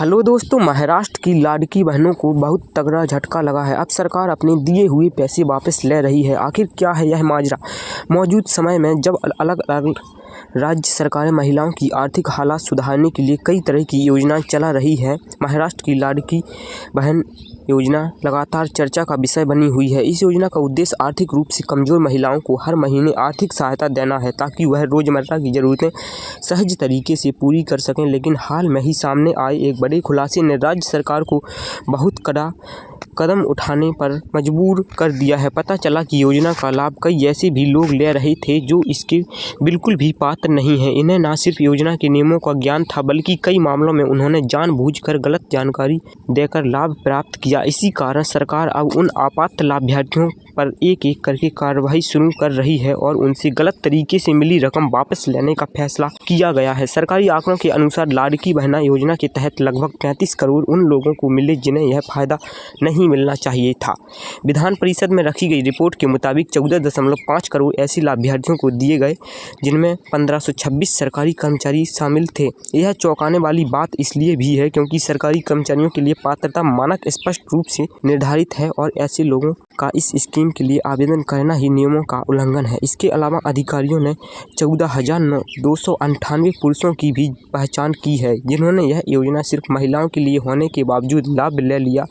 Hello दोस्तों, महाराष्ट्र की लाडकी बहनों को बहुत तगड़ा झटका लगा है। अब सरकार अपने दिए हुए पैसे वापस ले रही है। आखिर क्या है यह माजरा? मौजूद समय में जब अलग अलग राज्य सरकारें महिलाओं की आर्थिक हालात सुधारने के लिए कई तरह की योजनाएं चला रही है, महाराष्ट्र की लाडकी बहन योजना लगातार चर्चा का विषय बनी हुई है। इस योजना का उद्देश्य आर्थिक रूप से कमज़ोर महिलाओं को हर महीने आर्थिक सहायता देना है, ताकि वह रोज़मर्रा की ज़रूरतें सहज तरीके से पूरी कर सकें। लेकिन हाल में ही सामने आए एक बड़े खुलासे ने राज्य सरकार को बहुत कड़ा कदम उठाने पर मजबूर कर दिया है। पता चला कि योजना का लाभ कई ऐसे भी लोग ले रहे थे जो इसके बिल्कुल भी पात्र नहीं हैं। इन्हें न सिर्फ योजना के नियमों का ज्ञान था, बल्कि कई मामलों में उन्होंने जानबूझकर गलत जानकारी देकर लाभ प्राप्त किया। इसी कारण सरकार अब उन अपात्र लाभार्थियों पर एक एक करके कार्रवाई शुरू कर रही है और उनसे गलत तरीके से मिली रकम वापस लेने का फैसला किया गया है। सरकारी आंकड़ों के अनुसार लाडकी बहना योजना के तहत लगभग 35 करोड़ उन लोगों को मिले जिन्हें यह फायदा नहीं मिलना चाहिए था। विधान परिषद में रखी गई रिपोर्ट के मुताबिक 14.5 करोड़ ऐसे लाभार्थियों को दिए गए, जिनमें 1526 सरकारी कर्मचारी शामिल थे। यह चौंकाने वाली बात इसलिए भी है क्योंकि सरकारी कर्मचारियों के लिए पात्रता मानक स्पष्ट रूप से निर्धारित है और ऐसे लोगों का इस स्कीम के लिए आवेदन करना ही नियमों का उल्लंघन है। इसके अलावा अधिकारियों ने 14,298 पुरुषों की भी पहचान की है, जिन्होंने यह योजना सिर्फ महिलाओं के लिए होने के बावजूद लाभ ले लिया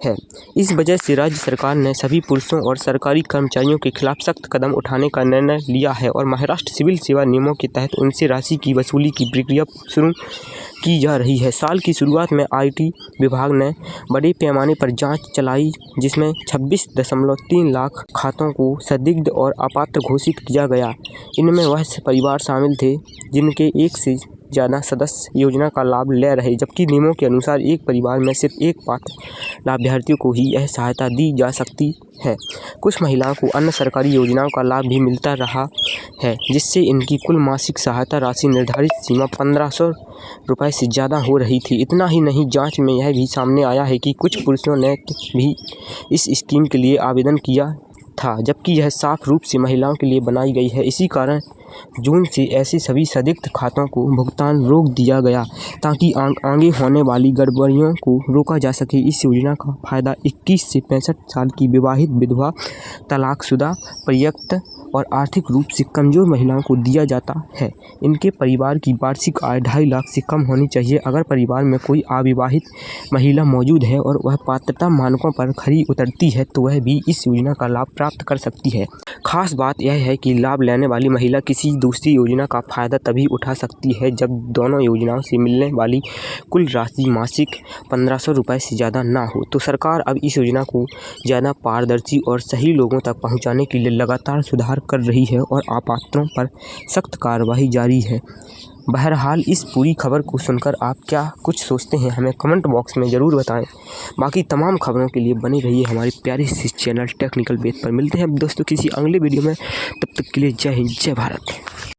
है। इस वजह से राज्य सरकार ने सभी पुरुषों और सरकारी कर्मचारियों के खिलाफ सख्त कदम उठाने का निर्णय लिया है और महाराष्ट्र सिविल सेवा नियमों के तहत उनसे राशि की वसूली की प्रक्रिया शुरू की जा रही है। साल की शुरुआत में आईटी विभाग ने बड़े पैमाने पर जांच चलाई, जिसमें 26.3 लाख खातों को संदिग्ध और अपात्र घोषित किया गया। इनमें वह परिवार शामिल थे जिनके एक से ज़्यादा सदस्य योजना का लाभ ले रहे, जबकि नियमों के अनुसार एक परिवार में सिर्फ एक पात्र लाभार्थियों को ही यह सहायता दी जा सकती है। कुछ महिलाओं को अन्य सरकारी योजनाओं का लाभ भी मिलता रहा है, जिससे इनकी कुल मासिक सहायता राशि निर्धारित सीमा 1500 रुपये से ज़्यादा हो रही थी। इतना ही नहीं, जांच में यह भी सामने आया है कि कुछ पुरुषों ने भी इस स्कीम के लिए आवेदन किया था, जबकि यह साफ रूप से महिलाओं के लिए बनाई गई है। इसी कारण जून से ऐसे सभी संदिग्ध खातों को भुगतान रोक दिया गया, ताकि आगे होने वाली गड़बड़ियों को रोका जा सके। इस योजना का फायदा 21 से 65 साल की विवाहित विधवा, तलाकशुदा, परित्यक्त और आर्थिक रूप से कमज़ोर महिलाओं को दिया जाता है। इनके परिवार की वार्षिक आय 2.5 लाख से कम होनी चाहिए। अगर परिवार में कोई अविवाहित महिला मौजूद है और वह पात्रता मानकों पर खरी उतरती है, तो वह भी इस योजना का लाभ प्राप्त कर सकती है। खास बात यह है कि लाभ लेने वाली महिला किसी दूसरी योजना का फायदा तभी उठा सकती है जब दोनों योजनाओं से मिलने वाली कुल राशि मासिक 1500 रुपये से ज़्यादा ना हो। तो सरकार अब इस योजना को ज़्यादा पारदर्शी और सही लोगों तक पहुँचाने के लिए लगातार सुधार कर रही है और अपात्रों पर सख्त कार्रवाई जारी है। बहरहाल, इस पूरी खबर को सुनकर आप क्या कुछ सोचते हैं, हमें कमेंट बॉक्स में ज़रूर बताएं। बाकी तमाम खबरों के लिए बने रहिए हमारे प्यारे से चैनल टेक्निकल बेस पर। मिलते हैं दोस्तों किसी अगले वीडियो में, तब तक के लिए जय हिंद, जय भारत।